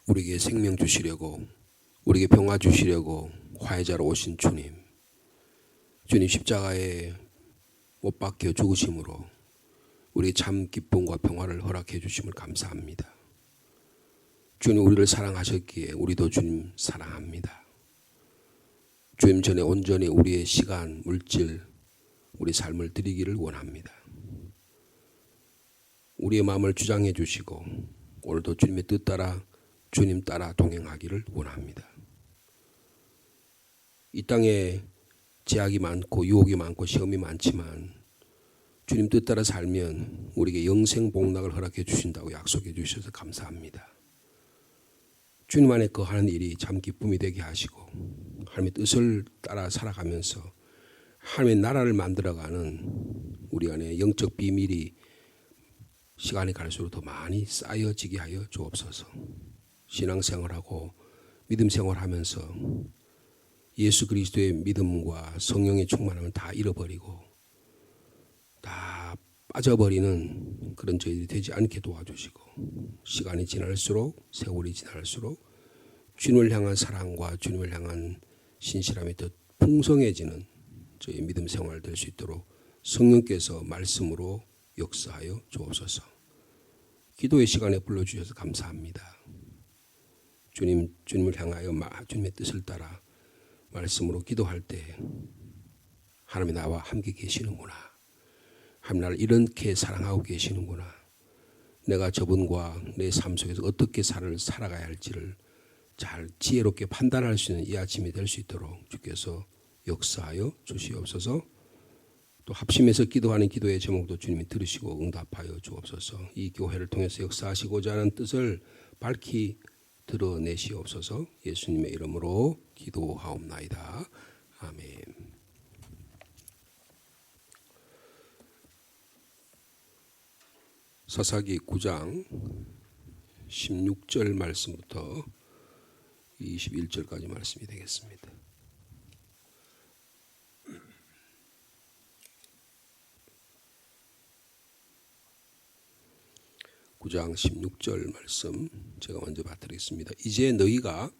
우리에게 생명 주시려고, 우리에게 평화 주시려고 화해자로 오신 주님, 주님 십자가에 못 박혀 죽으심으로 우리 참 기쁨과 평화를 허락해 주심을 감사합니다. 주님 우리를 사랑하셨기에 우리도 주님 사랑합니다. 주님 전에 온전히 우리의 시간, 물질, 우리 삶을 드리기를 원합니다. 우리의 마음을 주장해 주시고 오늘도 주님의 뜻 따라 주님 따라 동행하기를 원합니다. 이 땅에 제약이 많고 유혹이 많고 시험이 많지만 주님 뜻 따라 살면 우리에게 영생 복락을 허락해 주신다고 약속해 주셔서 감사합니다. 주님 안에 거하는 일이 참 기쁨이 되게 하시고 하나님의 뜻을 따라 살아가면서 하나님의 나라를 만들어가는 우리 안에 영적 비밀이 시간이 갈수록 더 많이 쌓여지게 하여 주옵소서. 신앙생활하고 믿음생활하면서 예수 그리스도의 믿음과 성령의 충만함을 다 잃어버리고 다 빠져버리는 그런 저희들이 되지 않게 도와주시고 시간이 지날수록 세월이 지날수록 주님을 향한 사랑과 주님을 향한 신실함이 더 풍성해지는 저희 믿음 생활 될 수 있도록 성령께서 말씀으로 역사하여 주옵소서. 기도의 시간에 불러주셔서 감사합니다. 주님을 향하여 주님의 뜻을 따라 말씀으로 기도할 때 하나님이 나와 함께 계시는구나. 하나님 나를 이렇게 사랑하고 계시는구나. 내가 저분과 내 삶 속에서 어떻게 살아가야 할지를 잘 지혜롭게 판단할 수 있는 이 아침이 될 수 있도록 주께서 역사하여 주시옵소서. 또 합심해서 기도하는 기도의 제목도 주님이 들으시고 응답하여 주옵소서. 이 교회를 통해서 역사하시고자 하는 뜻을 밝히 드러내시옵소서. 예수님의 이름으로 기도하옵나이다. 아멘. 사사기 9장 16절 말씀부터 21절까지 말씀이 되겠습니다. (9장 16절) 말씀 제가 먼저 받드리겠습니다. 이제 너희가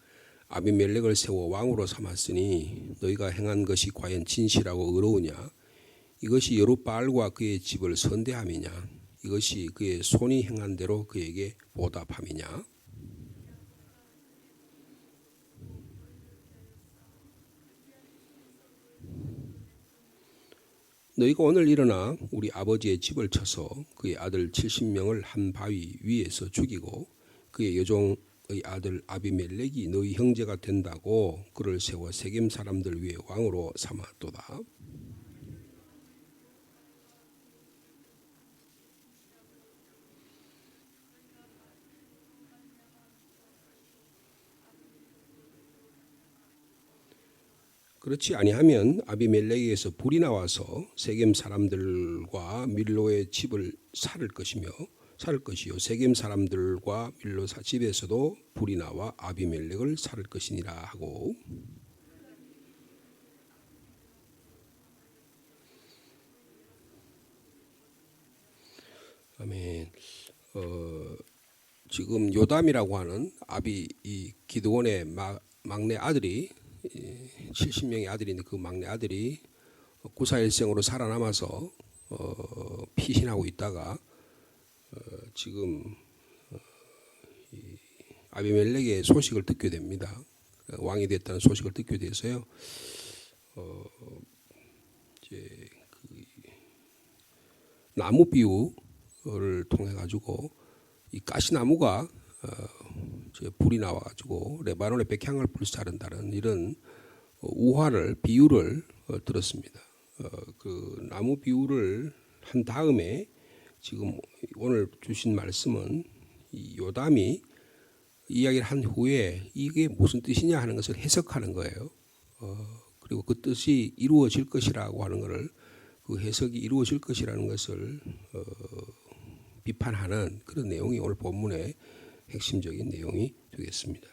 아비멜렉을 세워 왕으로 삼았으니 너희가 행한 것이 과연 진실하고 의로우냐? 이것이 여룻바알과 그의 집을 선대함이냐? 이것이 그의 손이 행한 대로 그에게 보답함이냐? 너희가 오늘 일어나 우리 아버지의 집을 쳐서 그의 아들 70명을 한 바위 위에서 죽이고 그의 여종의 아들 아비멜렉이 너희 형제가 된다고 그를 세워 세겜 사람들 위에 왕으로 삼았도다. 그렇지 아니하면 아비멜렉에게서 불이 나와서 세겜 사람들과 밀로의 집을 살을 것이요 세겜 사람들과 밀로 집에서도 불이 나와 아비멜렉을 살을 것이니라 하고 아멘. 지금 요담이라고 하는 이 기드온의 막내 아들이 70명의 아들인데 그 막내 아들이 구사일생으로 살아남아서 피신하고 있다가 지금 아비멜렉의 소식을 듣게 됩니다. 왕이 됐다는 소식을 듣게 돼서요. 이제 그 나무 비유를 통해 가지고 이 가시나무가 불이 나와가지고 레바논의 백향을 불사른다는 이런 비유를 들었습니다. 그 나무 비유를 한 다음에 지금 오늘 주신 말씀은 이 요담이 이야기를 한 후에 이게 무슨 뜻이냐 하는 것을 해석하는 거예요. 그리고 그 뜻이 이루어질 것이라고 하는 것을 그 해석이 이루어질 것이라는 것을 비판하는 그런 내용이 오늘 본문의 핵심적인 내용이 되겠습니다.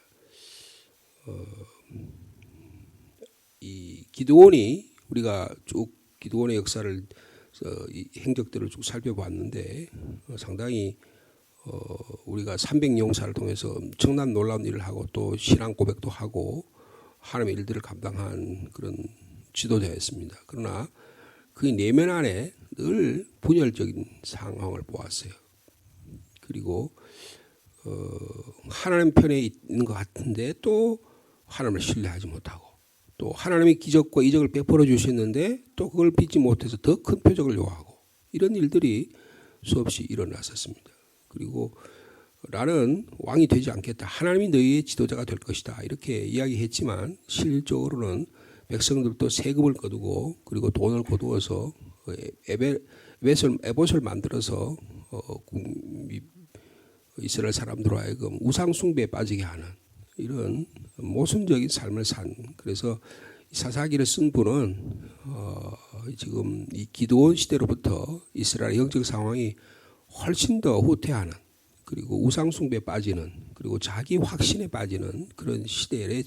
이 기드온이 우리가 쭉 기드온의 역사를 이 행적들을 쭉 살펴봤는데 상당히 우리가 300용사를 통해서 엄청난 놀라운 일을 하고 또 신앙 고백도 하고 하나님의 일들을 감당한 그런 지도자였습니다. 그러나 그 내면 안에 늘 분열적인 상황을 보았어요. 그리고 하나님 편에 있는 것 같은데 또 하나님을 신뢰하지 못하고 또 하나님의 기적과 이적을 베풀어 주셨는데 또 그걸 믿지 못해서 더 큰 표적을 요하고 이런 일들이 수없이 일어났었습니다. 그리고 나는 왕이 되지 않겠다. 하나님이 너희의 지도자가 될 것이다. 이렇게 이야기했지만 실질적으로는 백성들도 세금을 거두고 그리고 돈을 거두어서 에봇을 만들어서 이스라엘 사람들로 하여금 우상 숭배에 빠지게 하는 이런 모순적인 삶을 산. 그래서 사사기를 쓴 분은 지금 이 기드온 시대로부터 이스라엘 영적 상황이 훨씬 더 후퇴하는 그리고 우상 숭배에 빠지는 그리고 자기 확신에 빠지는 그런 시대에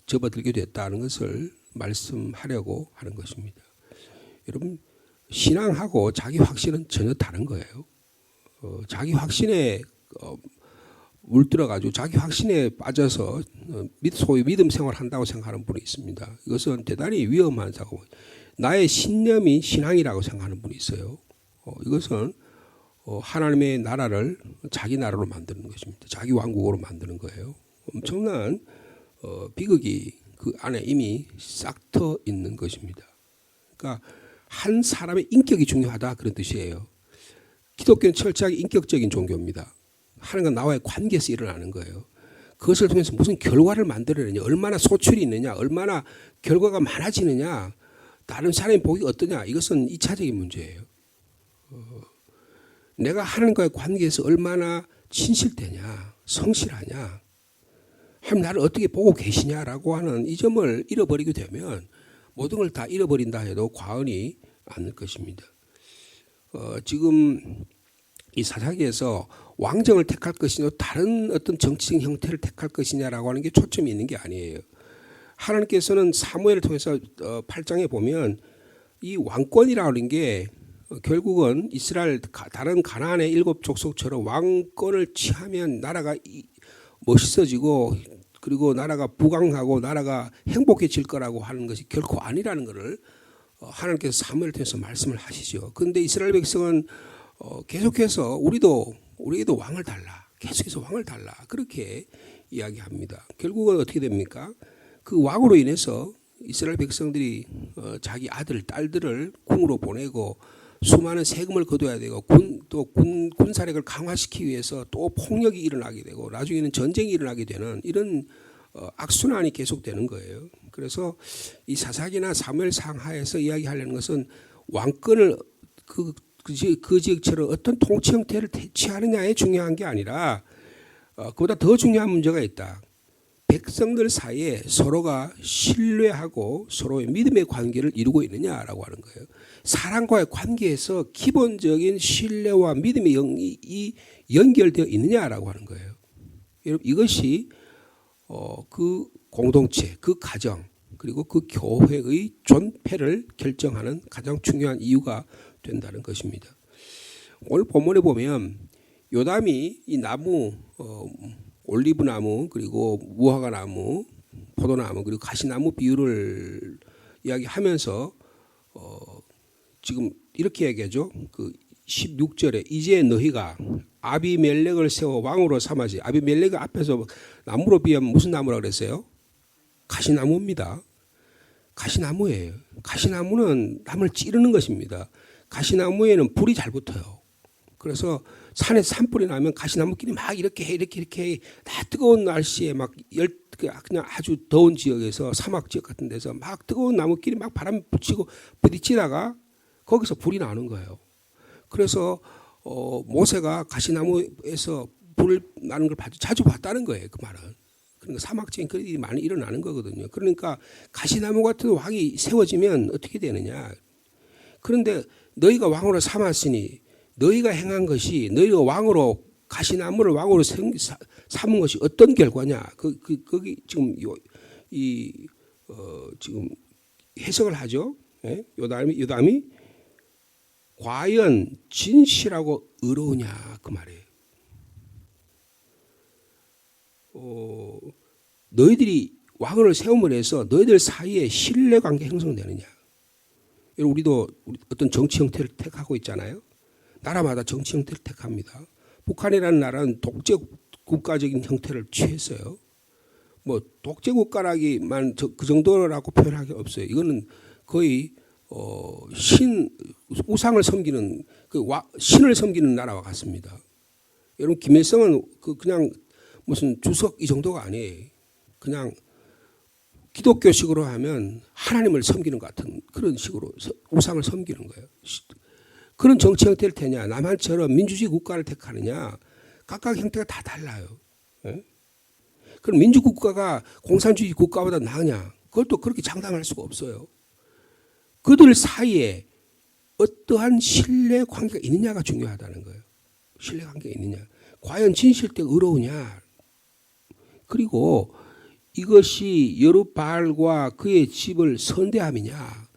접어들게 됐다는 것을 말씀하려고 하는 것입니다. 여러분 신앙하고 자기 확신은 전혀 다른 거예요. 자기 확신에 물들어가지고 자기 확신에 빠져서 소위 믿음 생활한다고 생각하는 분이 있습니다. 이것은 대단히 위험한 사고. 나의 신념이 신앙이라고 생각하는 분이 있어요. 이것은 하나님의 나라를 자기 나라로 만드는 것입니다. 자기 왕국으로 만드는 거예요. 엄청난 비극이 그 안에 이미 싹터 있는 것입니다. 그러니까 한 사람의 인격이 중요하다 그런 뜻이에요. 기독교는 철저하게 인격적인 종교입니다. 하나님과 나와의 관계에서 일어나는 거예요. 그것을 통해서 무슨 결과를 만들어내냐, 얼마나 소출이 있느냐, 얼마나 결과가 많아지느냐, 다른 사람의 복이 어떠냐, 이것은 2차적인 문제예요. 내가 하나님과의 관계에서 얼마나 진실되냐, 성실하냐, 하나님 나를 어떻게 보고 계시냐라고 하는 이 점을 잃어버리게 되면 모든 걸 다 잃어버린다 해도 과언이 않을 것입니다. 지금 이 사사기에서 왕정을 택할 것이냐 다른 어떤 정치적 형태를 택할 것이냐라고 하는 게 초점이 있는 게 아니에요. 하나님께서는 사무엘을 통해서 8장에 보면 이 왕권이라고 하는 게 결국은 이스라엘 다른 가나안의 7족속처럼 왕권을 취하면 나라가 멋있어지고 그리고 나라가 부강하고 나라가 행복해질 거라고 하는 것이 결코 아니라는 것을 하나님께서 사무엘을 통해서 말씀을 하시죠. 그런데 이스라엘 백성은 계속해서 우리도 왕을 달라. 계속해서 왕을 달라. 그렇게 이야기합니다. 결국은 어떻게 됩니까? 그 왕으로 인해서 이스라엘 백성들이 자기 아들, 딸들을 궁으로 보내고 수많은 세금을 거둬야 되고 군사력을 강화시키기 위해서 또 폭력이 일어나게 되고 나중에는 전쟁이 일어나게 되는 이런 악순환이 계속되는 거예요. 그래서 이 사사기나 사무엘상 하에서 이야기하려는 것은 왕권을 그 지역처럼 어떤 통치 형태를 취하느냐에 중요한 게 아니라 그보다 더 중요한 문제가 있다. 백성들 사이에 서로가 신뢰하고 서로의 믿음의 관계를 이루고 있느냐라고 하는 거예요. 사람과의 관계에서 기본적인 신뢰와 믿음의 영이 연결되어 있느냐라고 하는 거예요. 여러분 이것이 그 공동체, 그 가정 그리고 그 교회의 존폐를 결정하는 가장 중요한 이유가 된다는 것입니다. 오늘 본문에 보면 요담이 이 나무 올리브나무 그리고 무화과나무 포도나무 그리고 가시나무 비유를 이야기하면서 지금 이렇게 얘기하죠. 그 16절에 이제 너희가 아비멜렉을 세워 왕으로 삼아지. 아비멜렉 앞에서 나무로 비하면 무슨 나무라고 그랬어요? 가시나무입니다. 가시나무예요. 가시나무는 남을 찌르는 것입니다. 가시나무에는 불이 잘 붙어요. 그래서 산에 산불이 나면 가시나무끼리 막 이렇게 다 뜨거운 날씨에 막 그냥 아주 더운 지역에서 사막 지역 같은 데서 막 뜨거운 나무끼리 막 바람 붙이고 부딪히다가 거기서 불이 나는 거예요. 그래서 모세가 가시나무에서 불 나는 걸 자주 봤다는 거예요. 그 말은. 그러니까 사막적인 그런 일이 많이 일어나는 거거든요. 그러니까 가시나무 같은 왕이 세워지면 어떻게 되느냐. 그런데 너희가 왕으로 삼았으니 너희가 행한 것이 너희가 왕으로 가시나무를 왕으로 삼은 것이 어떤 결과냐. 거기 지금 지금 해석을 하죠. 예? 요담이 과연 진실하고 의로우냐 그 말이에요. 너희들이 왕을 세움을 해서 너희들 사이에 신뢰관계 형성되느냐. 우리도 어떤 정치 형태를 택하고 있잖아요. 나라마다 정치 형태를 택합니다. 북한이라는 나라는 독재 국가적인 형태를 취했어요. 뭐 독재 국가라기만 그 정도라고 표현하기 없어요. 이거는 거의 우상을 섬기는 신을 섬기는 나라와 같습니다. 여러분 김일성은 그냥 무슨 주석 이 정도가 아니에요. 그냥 기독교식으로 하면 하나님을 섬기는 것 같은 그런 식으로 우상을 섬기는 거예요. 그런 정치 형태를 택냐, 남한처럼 민주주의 국가를 택하느냐, 각각 형태가 다 달라요. 예? 그럼 민주국가가 공산주의 국가보다 나으냐? 그것도 그렇게 장담할 수가 없어요. 그들 사이에 어떠한 신뢰 관계가 있느냐가 중요하다는 거예요. 신뢰 관계가 있느냐. 과연 진실되고 의로우냐. 그리고 이것이 여룻바알과 그의 집을 선대함이냐.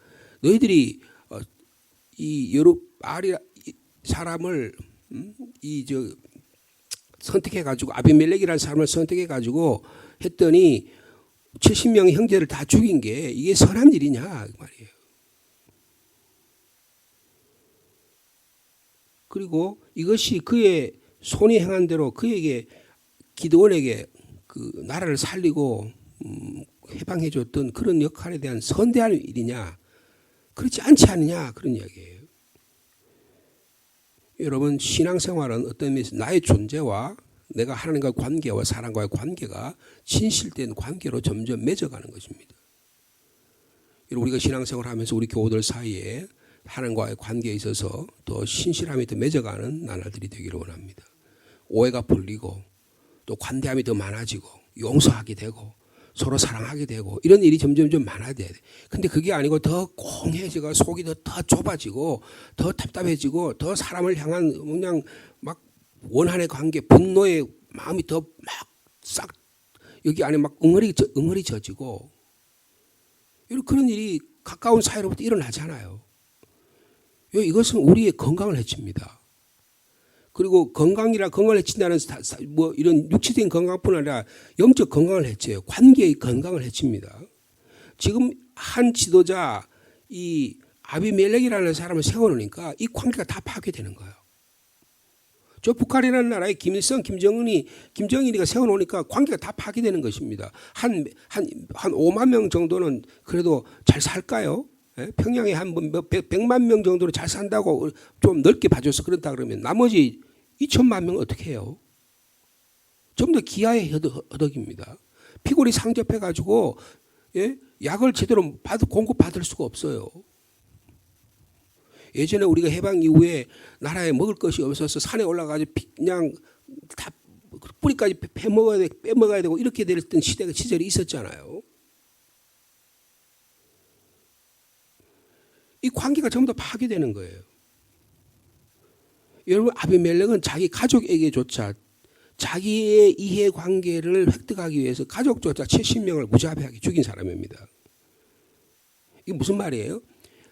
너희들이 이 여룻바알이 사람을 선택해가지고 아비멜렉이라는 사람을 선택해가지고 했더니 70명의 형제를 다 죽인 게 이게 선한 일이냐 그 말이에요. 그리고 이것이 그의 손이 행한 대로 그에게 기드온에게 그 나라를 살리고 해방해 줬던 그런 역할에 대한 선대한 일이냐 그렇지 않지 않느냐 그런 이야기예요. 여러분 신앙생활은 어떤 의미에서 나의 존재와 내가 하나님과의 관계와 사람과의 관계가 진실된 관계로 점점 맺어가는 것입니다. 우리가 신앙생활을 하면서 우리 교우들 사이에 하나님과의 관계에 있어서 더 신실함이 더 맺어가는 나날들이 되기를 원합니다. 오해가 풀리고 또 관대함이 더 많아지고 용서하게 되고 서로 사랑하게 되고 이런 일이 점점 많아야 돼. 근데 그게 아니고 더 공해지고 속이 더 좁아지고 더 답답해지고 더 사람을 향한 그냥 막 원한의 관계, 분노의 마음이 더 막 싹 여기 안에 막 응어리 젖이고 이런 그런 일이 가까운 사이로부터 일어나잖아요. 이것은 우리의 건강을 해칩니다. 그리고 건강을 해친다는 뭐 이런 육체적인 건강뿐 아니라 영적 건강을 해쳐요. 관계의 건강을 해칩니다. 지금 한 지도자 이 아비멜렉이라는 사람을 세워놓으니까 이 관계가 다 파괴되는 거예요. 저 북한이라는 나라에 김일성, 김정일이가 세워놓으니까 관계가 다 파괴되는 것입니다. 한 5만 명 정도는 그래도 잘 살까요? 평양에 한 100만 명 정도로 잘 산다고 좀 넓게 봐줘서 그렇다 그러면 나머지 2천만 명은 어떻게 해요? 좀 더 기아의 허덕입니다. 피골이 상접해가지고 약을 제대로 공급받을 수가 없어요. 예전에 우리가 해방 이후에 나라에 먹을 것이 없어서 산에 올라가서 그냥 다 뿌리까지 빼먹어야 되고 이렇게 됐던 시절이 있었잖아요. 이 관계가 전부 다 파괴되는 거예요. 여러분 아비멜렉은 자기 가족에게조차 자기의 이해관계를 획득하기 위해서 가족조차 70명을 무자비하게 죽인 사람입니다. 이게 무슨 말이에요?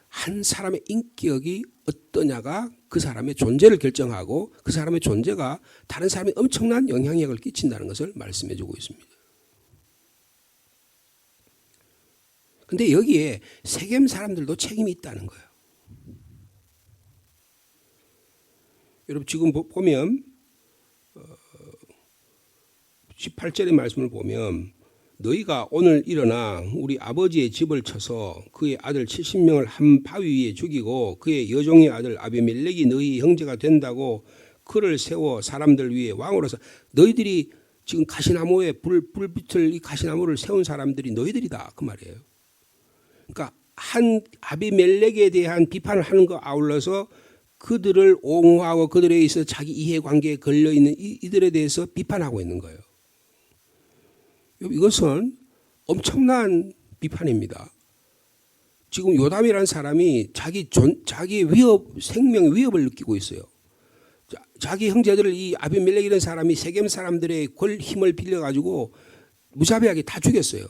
한 사람의 인격이 어떠냐가 그 사람의 존재를 결정하고 그 사람의 존재가 다른 사람에 엄청난 영향력을 끼친다는 것을 말씀해 주고 있습니다. 근데 여기에 세겜 사람들도 책임이 있다는 거예요. 여러분 지금 보면 18절의 말씀을 보면 너희가 오늘 일어나 우리 아버지의 집을 쳐서 그의 아들 70명을 한 바위 위에 죽이고 그의 여종의 아들 아비멜렉이 너희 형제가 된다고 그를 세워 사람들 위에 왕으로서 너희들이 지금 가시나무에 불빛을 이 가시나무를 세운 사람들이 너희들이다 그 말이에요. 그러니까 한 아비멜렉에 대한 비판을 하는 거 아울러서 그들을 옹호하고 그들에 있어 자기 이해관계에 걸려있는 이들에 대해서 비판하고 있는 거예요. 이것은 엄청난 비판입니다. 지금 요담이라는 사람이 자기 생명의 위협을 느끼고 있어요. 자기 형제들을 이 아비멜렉이라는 사람이 세겜 사람들의 힘을 빌려가지고 무자비하게 다 죽였어요.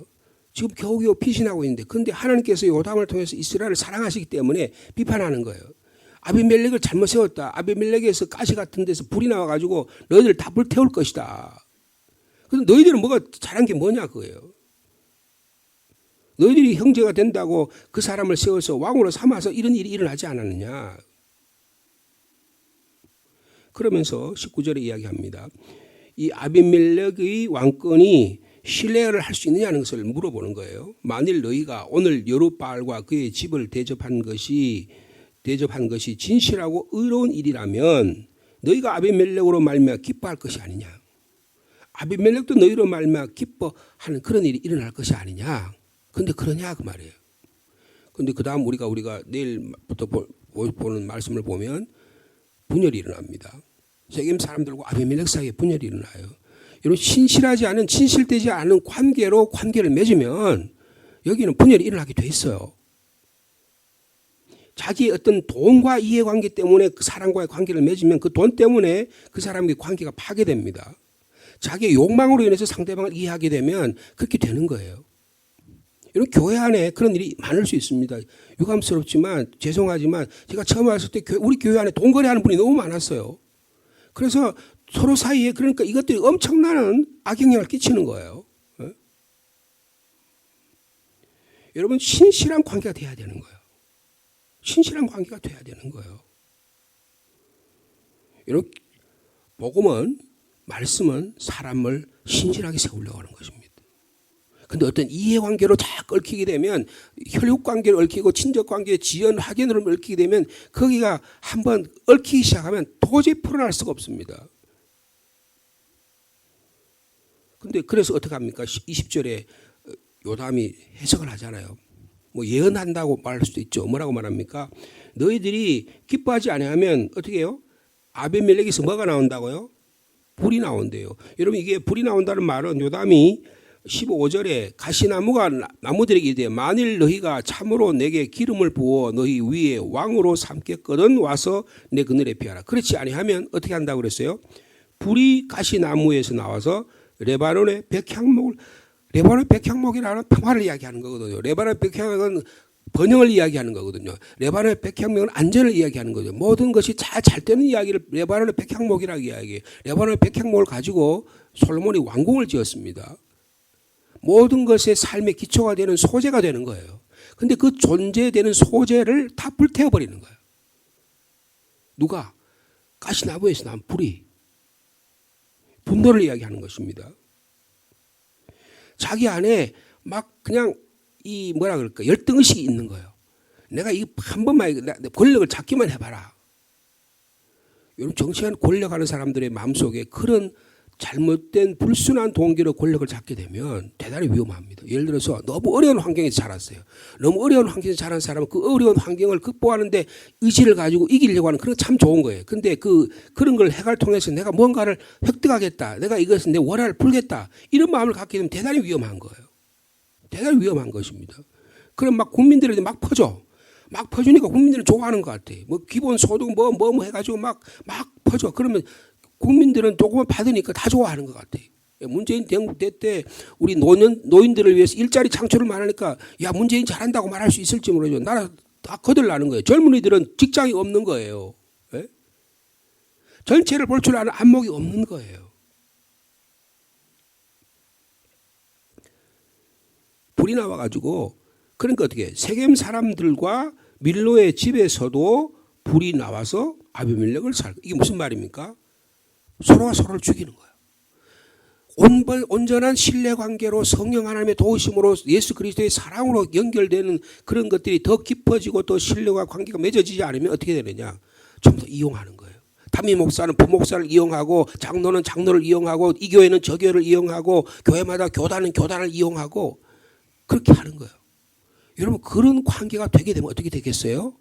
지금 겨우겨우 피신하고 있는데 그런데 하나님께서 요담을 통해서 이스라엘을 사랑하시기 때문에 비판하는 거예요. 아비멜렉을 잘못 세웠다. 아비멜렉에서 가시 같은 데서 불이 나와가지고 너희들 다 불태울 것이다. 그래서 너희들은 뭐가 잘한 게 뭐냐 그거예요. 너희들이 형제가 된다고 그 사람을 세워서 왕으로 삼아서 이런 일이 일어나지 않았느냐. 그러면서 19절에 이야기합니다. 이 아비멜렉의 왕권이 신뢰를 할 수 있느냐는 것을 물어보는 거예요. 만일 너희가 오늘 여룻바알과 그의 집을 대접한 것이 진실하고 의로운 일이라면 너희가 아비멜렉으로 말미암아 기뻐할 것이 아니냐. 아비멜렉도 너희로 말미암아 기뻐하는 그런 일이 일어날 것이 아니냐. 근데 그러냐 그 말이에요. 근데 그 다음 우리가 내일부터 보는 말씀을 보면 분열이 일어납니다. 세겜 사람들과 아비멜렉 사이에 분열이 일어나요. 이런 진실되지 않은 관계를 맺으면 여기는 분열이 일어나게 돼 있어요. 자기의 어떤 돈과 이해관계 때문에 그 사람과의 관계를 맺으면 그 돈 때문에 그 사람의 관계가 파괴됩니다. 자기의 욕망으로 인해서 상대방을 이해하게 되면 그렇게 되는 거예요. 이런 교회 안에 그런 일이 많을 수 있습니다. 유감스럽지만 죄송하지만 제가 처음 왔을 때 우리 교회 안에 돈 거래하는 분이 너무 많았어요. 그래서 서로 사이에 그러니까 이것들이 엄청난 악영향을 끼치는 거예요. 여러분 신실한 관계가 돼야 되는 거예요. 신실한 관계가 돼야 되는 거예요. 여러분 복음은 말씀은 사람을 신실하게 세우려고 하는 것입니다. 그런데 어떤 이해관계로 다 얽히게 되면 혈육관계를 얽히고 친족관계, 지연, 학연으로 얽히게 되면 거기가 한번 얽히기 시작하면 도저히 풀어날 수가 없습니다. 그런데 그래서 어떻게 합니까? 20절에 요담이 해석을 하잖아요. 뭐 예언한다고 말할 수도 있죠. 뭐라고 말합니까? 너희들이 기뻐하지 아니하면 어떻게 해요? 아비멜렉에서 뭐가 나온다고요? 불이 나온대요. 여러분 이게 불이 나온다는 말은 요담이 15절에 가시나무가 나무들에게 이르되 만일 너희가 참으로 내게 기름을 부어 너희 위에 왕으로 삼겠거든 와서 내 그늘에 피하라. 그렇지 아니하면 어떻게 한다고 그랬어요? 불이 가시나무에서 나와서 레바논의 백향목이라는 평화를 이야기하는 거거든요. 레바논 백향목은 번영을 이야기하는 거거든요. 레바논의 백향목은 안전을 이야기하는 거죠. 모든 것이 잘 되는 이야기를 레바논의 백향목이라고 이야기해요. 레바논의 백향목을 가지고 솔로몬이 왕궁을 지었습니다. 모든 것의 삶의 기초가 되는 소재가 되는 거예요. 그런데 그 존재되는 소재를 다 불태워버리는 거예요. 누가? 가시나무에서 난 불이. 분노를 이야기하는 것입니다. 자기 안에 막 그냥 뭐라 그럴까 열등의식이 있는 거예요. 내가 한 번만 권력을 잡기만 해봐라. 여러분 정치한 권력하는 사람들의 마음속에 그런 잘못된 불순한 동기로 권력을 잡게 되면 대단히 위험합니다. 예를 들어서 너무 어려운 환경에서 자랐어요. 너무 어려운 환경에서 자란 사람은 그 어려운 환경을 극복하는데 의지를 가지고 이기려고 하는 그런 참 좋은 거예요. 근데 그런 걸 해갈 통해서 내가 뭔가를 획득하겠다. 내가 이것은 내 원한을 풀겠다. 이런 마음을 갖게 되면 대단히 위험한 거예요. 대단히 위험한 것입니다. 그럼 막 국민들에게 막 퍼져. 막 퍼주니까 국민들은 좋아하는 것 같아. 뭐 기본소득 뭐 해가지고 막 퍼져. 그러면 국민들은 조금만 받으니까 다 좋아하는 것 같아. 문재인 대통령 때 우리 노인들을 위해서 일자리 창출을 말하니까 야 문재인 잘한다고 말할 수 있을지 모르죠. 나라 다 거들나는 거예요. 젊은이들은 직장이 없는 거예요. 네? 전체를 볼 줄 아는 안목이 없는 거예요. 불이 나와가지고 그러니까 어떻게 세겜 사람들과 밀로의 집에서도 불이 나와서 아비멜렉을 이게 무슨 말입니까? 서로가 서로를 죽이는 거예요. 온전한 신뢰관계로 성령 하나님의 도우심으로 예수 그리스도의 사랑으로 연결되는 그런 것들이 더 깊어지고 또 신뢰와 관계가 맺어지지 않으면 어떻게 되느냐? 전부 다 이용하는 거예요. 담임 목사는 부목사를 이용하고 장로는 장로를 이용하고 이 교회는 저 교회를 이용하고 교회마다 교단은 교단을 이용하고 그렇게 하는 거예요. 여러분 그런 관계가 되게 되면 어떻게 되겠어요?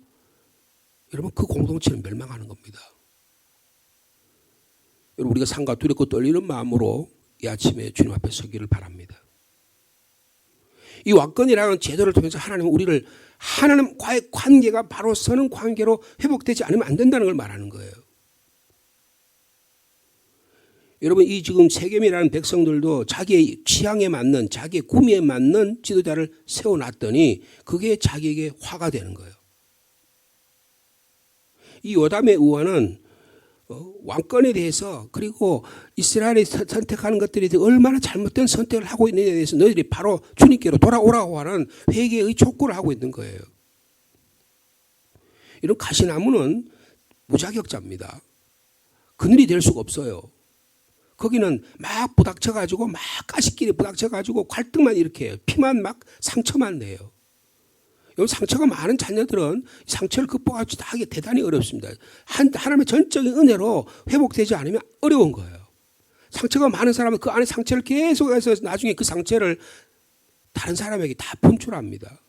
여러분 그 공동체는 멸망하는 겁니다. 여러분 우리가 상과 두렵고 떨리는 마음으로 이 아침에 주님 앞에 서기를 바랍니다. 이 왕권이라는 제도를 통해서 하나님은 우리를 하나님과의 관계가 바로 서는 관계로 회복되지 않으면 안 된다는 걸 말하는 거예요. 여러분 이 지금 세겜이라는 백성들도 자기의 취향에 맞는 자기의 구미에 맞는 지도자를 세워놨더니 그게 자기에게 화가 되는 거예요. 이 요담의 의원은 왕권에 대해서 그리고 이스라엘이 선택하는 것들에 대해서 얼마나 잘못된 선택을 하고 있느냐에 대해서 너희들이 바로 주님께로 돌아오라고 하는 회개의 촉구를 하고 있는 거예요. 이런 가시나무는 무자격자입니다. 그늘이 될 수가 없어요. 거기는 막 부닥쳐가지고 막 가시끼리 부닥쳐가지고 갈등만 이렇게 해요. 피만 막 상처만 내요. 여기 상처가 많은 자녀들은 상처를 극복하기 하기 대단히 어렵습니다. 하나님의 전적인 은혜로 회복되지 않으면 어려운 거예요. 상처가 많은 사람은 그 안에 상처를 계속해서 나중에 그 상처를 다른 사람에게 다 분출합니다.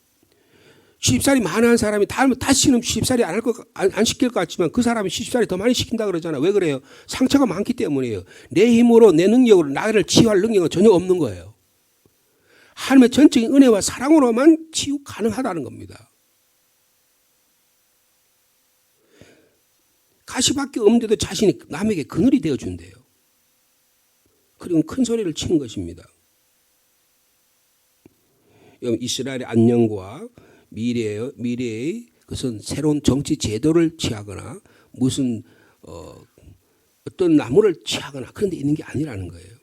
시집살이 많은 사람이 다시는 시집살이 안 시킬 것 같지만 그 사람이 시집살이 더 많이 시킨다 그러잖아요. 왜 그래요? 상처가 많기 때문이에요. 내 힘으로 내 능력으로 나를 치유할 능력은 전혀 없는 거예요. 하나님의 전적인 은혜와 사랑으로만 치유 가능하다는 겁니다. 가시밖에 없는데도 자신이 남에게 그늘이 되어준대요. 그리고 큰 소리를 치는 것입니다. 이스라엘의 안녕과 미래의 그것은 새로운 정치 제도를 취하거나 무슨 어떤 나무를 취하거나 그런 데 있는 게 아니라는 거예요.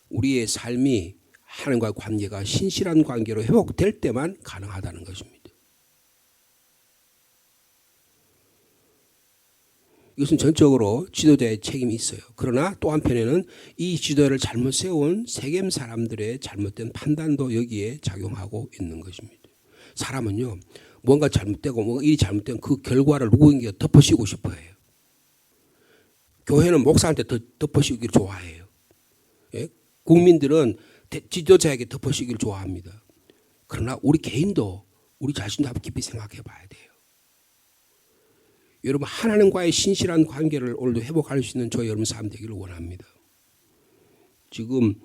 우리의 삶이 하나님과의 관계가 신실한 관계로 회복될 때만 가능하다는 것입니다. 이것은 전적으로 지도자의 책임이 있어요. 그러나 또 한편에는 이 지도를 잘못 세운 세겜 사람들의 잘못된 판단도 여기에 작용하고 있는 것입니다. 사람은요, 뭔가 잘못되고 뭔가 일이 잘못된 그 결과를 누구에게 덮어씌우고 싶어 해요. 교회는 목사한테 덮어씌우기를 좋아해요. 예? 국민들은 지도자에게 덮어씌우기를 좋아합니다. 그러나 우리 개인도 우리 자신도 한번 깊이 생각해 봐야 돼요. 여러분, 하나님과의 신실한 관계를 오늘도 회복할 수 있는 저희 여러분 삶 되기를 원합니다. 지금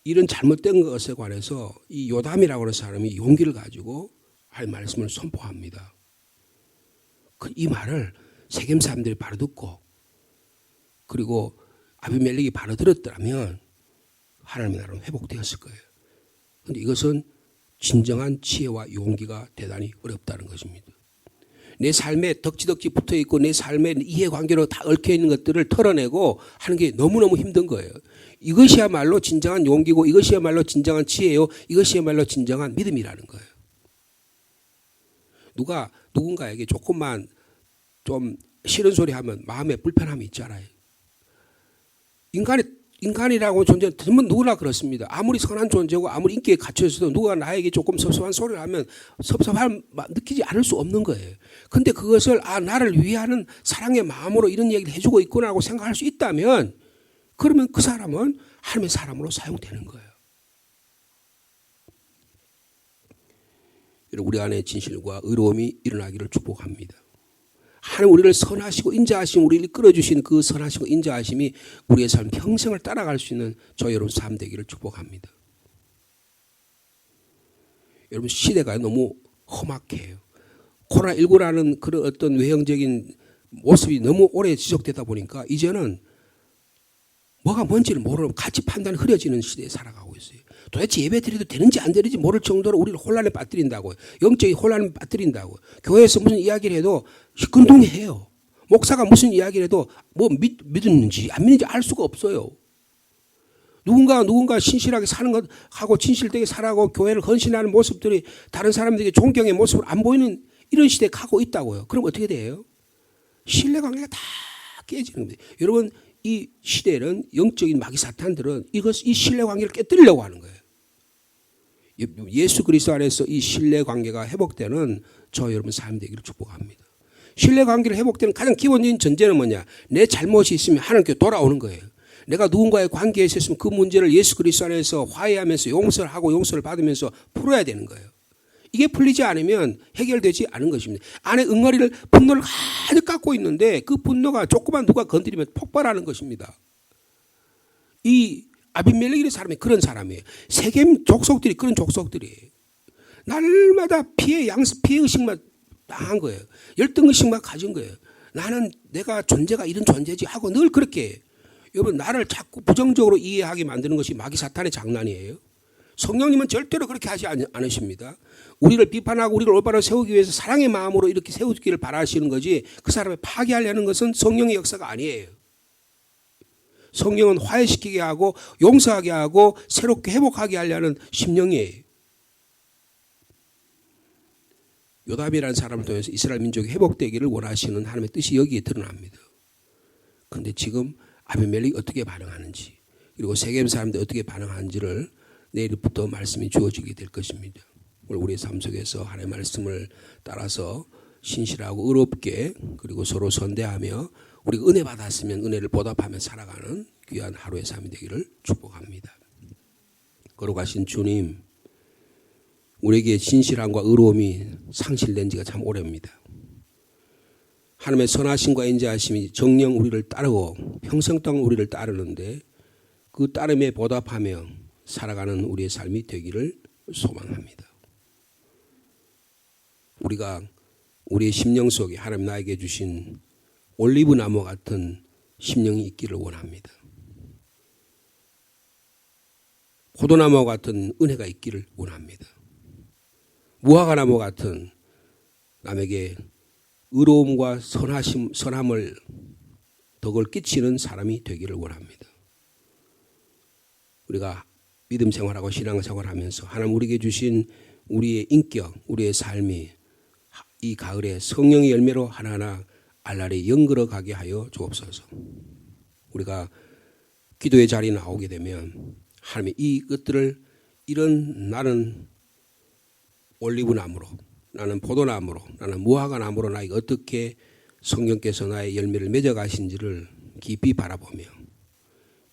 이런 잘못된 것에 관해서 이 요담이라고 하는 사람이 용기를 가지고 할 말씀을 선포합니다. 이 말을 세겜 사람들이 바로 듣고 그리고 아비멜렉이 바로 들었더라면 하나님의 나라는 회복되었을 거예요. 그런데 이것은 진정한 지혜와 용기가 대단히 어렵다는 것입니다. 내 삶에 덕지덕지 붙어있고 내 삶에 이해관계로 다 얽혀있는 것들을 털어내고 하는 게 너무너무 힘든 거예요. 이것이야말로 진정한 용기고 이것이야말로 진정한 지혜요. 이것이야말로 진정한 믿음이라는 거예요. 누군가에게 조금만 좀 싫은 소리 하면 마음에 불편함이 있잖아요. 인간이라고 존재는 전부 누구나 그렇습니다. 아무리 선한 존재고 아무리 인기에 갇혀있어도 누가 나에게 조금 섭섭한 소리를 하면 섭섭함 느끼지 않을 수 없는 거예요. 근데 그것을 나를 위하는 사랑의 마음으로 이런 얘기를 해주고 있구나라고 생각할 수 있다면 그러면 그 사람은 하나님의 사람으로 사용되는 거예요. 우리 안에 진실과 의로움이 일어나기를 축복합니다. 하나님 우리를 선하시고 인자하심 우리를 이끌어주신 그 선하시고 인자하심이 우리의 삶 평생을 따라갈 수 있는 저희 여러분 삶 되기를 축복합니다. 여러분 시대가 너무 험악해요. 코로나19라는 그런 어떤 외형적인 모습이 너무 오래 지속되다 보니까 이제는 뭐가 뭔지를 모르는 가치 판단이 흐려지는 시대에 살아가고 있어요. 도대체 예배 드려도 되는지 안 되는지 모를 정도로 우리를 혼란에 빠뜨린다고요. 영적인 혼란에 빠뜨린다고요. 교회에서 무슨 이야기를 해도 시큰둥해요. 목사가 무슨 이야기를 해도 뭐 믿었는지 안 믿는지 알 수가 없어요. 누군가 신실하게 사는 것하고 진실되게 살아가고 교회를 헌신하는 모습들이 다른 사람들에게 존경의 모습을 안 보이는 이런 시대에 가고 있다고요. 그럼 어떻게 돼요? 신뢰관계가 다 깨지는 겁니다. 여러분 이 시대는 영적인 마귀 사탄들은 이 신뢰관계를 깨뜨리려고 하는 거예요. 예수 그리스도 안에서 이 신뢰관계가 회복되는 저 여러분 삶 되기를 축복합니다. 신뢰관계를 회복되는 가장 기본적인 전제는 뭐냐? 내 잘못이 있으면 하나님께 돌아오는 거예요. 내가 누군가의 관계에 있었으면 그 문제를 예수 그리스도 안에서 화해하면서 용서를 하고 용서를 받으면서 풀어야 되는 거예요. 이게 풀리지 않으면 해결되지 않은 것입니다. 안에 응어리를 분노를 가득 갖고 있는데 그 분노가 조금만 누가 건드리면 폭발하는 것입니다. 이 아비멜렉이라는 사람이 그런 사람이에요. 세겜 족속들이 그런 족속들이에요. 날마다 피해의식만 당한 거예요. 열등의식만 가진 거예요. 나는 내가 존재가 이런 존재지 하고 늘 그렇게 해요. 여러분 나를 자꾸 부정적으로 이해하게 만드는 것이 마귀 사탄의 장난이에요. 성령님은 절대로 그렇게 하지 않으십니다. 우리를 비판하고 우리를 올바로 세우기 위해서 사랑의 마음으로 이렇게 세우기를 바라시는 거지, 그 사람을 파괴하려는 것은 성령의 역사가 아니에요. 성령은 화해시키게 하고 용서하게 하고 새롭게 회복하게 하려는 심령이에요. 요담이라는 사람을 통해서 이스라엘 민족이 회복되기를 원하시는 하나님의 뜻이 여기에 드러납니다. 그런데 지금 아비멜렉이 어떻게 반응하는지, 그리고 세겜 사람들이 어떻게 반응하는지를 내일부터 말씀이 주어지게 될 것입니다. 우리의 삶 속에서 하나님의 말씀을 따라서 신실하고 의롭게, 그리고 서로 선대하며 우리가 은혜 받았으면 은혜를 보답하며 살아가는 귀한 하루의 삶이 되기를 축복합니다. 거룩하신 주님, 우리에게 진실함과 의로움이 상실된 지가 참 오래입니다. 하나님의 선하심과 인자하심이 정령 우리를 따르고 평생 동안 우리를 따르는데, 그 따름에 보답하며 살아가는 우리의 삶이 되기를 소망합니다. 우리가 우리의 심령 속에 하나님 나에게 주신 올리브 나무 같은 심령이 있기를 원합니다. 포도나무 같은 은혜가 있기를 원합니다. 무화과나무 같은 남에게 의로움과 선함을 덕을 끼치는 사람이 되기를 원합니다. 우리가 믿음 생활하고 신앙 생활하면서 하나님 우리에게 주신 우리의 인격, 우리의 삶이 이 가을에 성령의 열매로 하나하나 알알이 연걸어 가게 하여 주옵소서. 우리가 기도의 자리에 나오게 되면 하나님이 이것들을, 이런 나는 올리브나무로, 나는 포도나무로, 나는 무화과나무로 나에게 어떻게 성령께서 나의 열매를 맺어가신지를 깊이 바라보며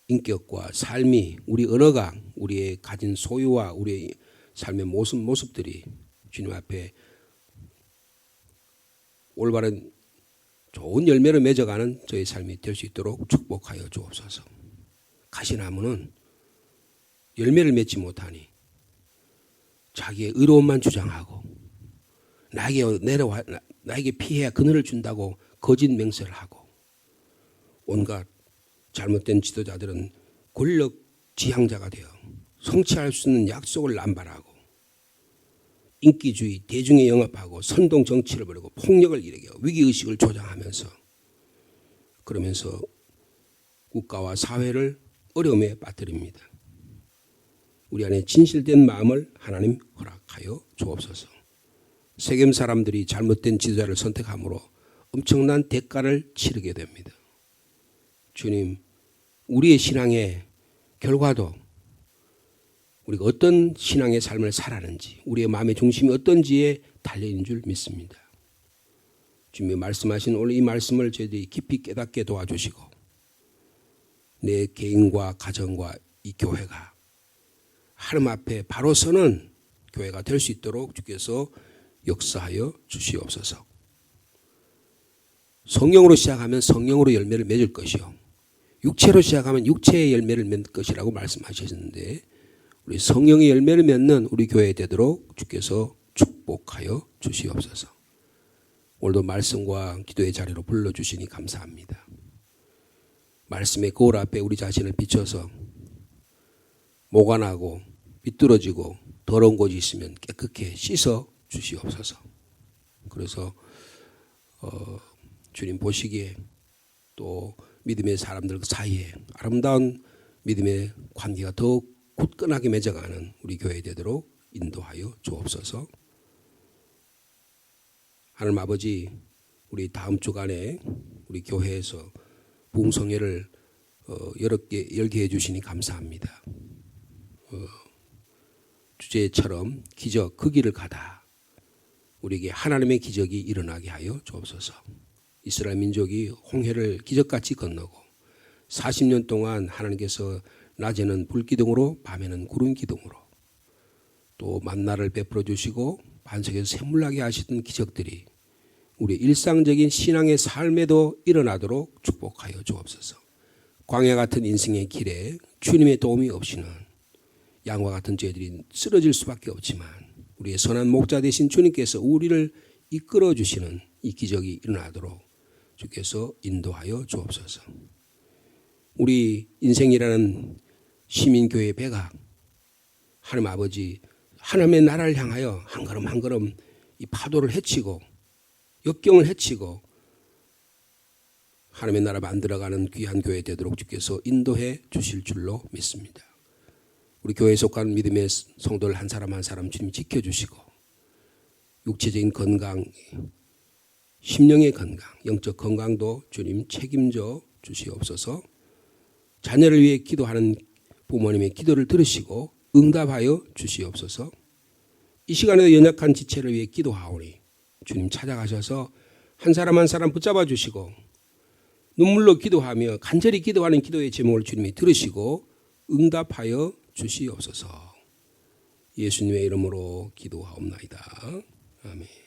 인격과 삶이, 우리 언어가, 우리의 가진 소유와 우리의 삶의 모습들이 주님 앞에 올바른 좋은 열매를 맺어가는 저의 삶이 될 수 있도록 축복하여 주옵소서. 가시나무는 열매를 맺지 못하니 자기의 의로움만 주장하고 나에게 피해야 그늘을 준다고 거짓 맹세를 하고, 온갖 잘못된 지도자들은 권력 지향자가 되어 성취할 수 있는 약속을 남발하고 인기주의, 대중에 영합하고 선동 정치를 벌이고 폭력을 일으켜 위기의식을 조장하면서, 그러면서 국가와 사회를 어려움에 빠뜨립니다. 우리 안에 진실된 마음을 하나님 허락하여 주옵소서. 세겜 사람들이 잘못된 지도자를 선택함으로 엄청난 대가를 치르게 됩니다. 주님, 우리의 신앙의 결과도 우리가 어떤 신앙의 삶을 살아는지, 우리의 마음의 중심이 어떤지에 달려있는 줄 믿습니다. 주님이 말씀하신 오늘 이 말씀을 저희들이 깊이 깨닫게 도와주시고, 내 개인과 가정과 이 교회가 하나님 앞에 바로 서는 교회가 될 수 있도록 주께서 역사하여 주시옵소서. 성령으로 시작하면 성령으로 열매를 맺을 것이요, 육체로 시작하면 육체의 열매를 맺을 것이라고 말씀하셨는데, 우리 성령의 열매를 맺는 우리 교회 되도록 주께서 축복하여 주시옵소서. 오늘도 말씀과 기도의 자리로 불러주시니 감사합니다. 말씀의 거울 앞에 우리 자신을 비춰서 모관하고 비뚤어지고 더러운 곳이 있으면 깨끗게 씻어 주시옵소서. 그래서 주님 보시기에 또 믿음의 사람들 사이에 아름다운 믿음의 관계가 더욱 굳건하게 맺어가는 우리 교회 되도록 인도하여 주옵소서. 하나님 아버지, 우리 다음 주간에 우리 교회에서 부흥성회를 열게 해주시니 감사합니다. 주제처럼 기적, 그 길을 가다 우리에게 하나님의 기적이 일어나게 하여 주옵소서. 이스라엘 민족이 홍해를 기적같이 건너고 40년 동안 하나님께서 낮에는 불기둥으로 밤에는 구름기둥으로 또 만나를 베풀어 주시고 반석에서 샘물나게 하시던 기적들이 우리 일상적인 신앙의 삶에도 일어나도록 축복하여 주옵소서. 광야 같은 인생의 길에 주님의 도움이 없이는 양과 같은 저희들이 쓰러질 수밖에 없지만, 우리의 선한 목자 되신 주님께서 우리를 이끌어 주시는 이 기적이 일어나도록 주께서 인도하여 주옵소서. 우리 인생이라는 시민교회 배가 하나님 아버지, 하나님의 나라를 향하여 한 걸음 한 걸음 이 파도를 헤치고 역경을 헤치고 하나님의 나라 만들어가는 귀한 교회 되도록 주께서 인도해 주실 줄로 믿습니다. 우리 교회에 속한 믿음의 성도들 한 사람 한 사람 주님 지켜주시고 육체적인 건강, 심령의 건강, 영적 건강도 주님 책임져 주시옵소서. 자녀를 위해 기도하는 부모님의 기도를 들으시고 응답하여 주시옵소서. 이 시간에도 연약한 지체를 위해 기도하오니 주님 찾아가셔서 한 사람 한 사람 붙잡아 주시고 눈물로 기도하며 간절히 기도하는 기도의 제목을 주님이 들으시고 응답하여 주시옵소서. 예수님의 이름으로 기도하옵나이다. 아멘.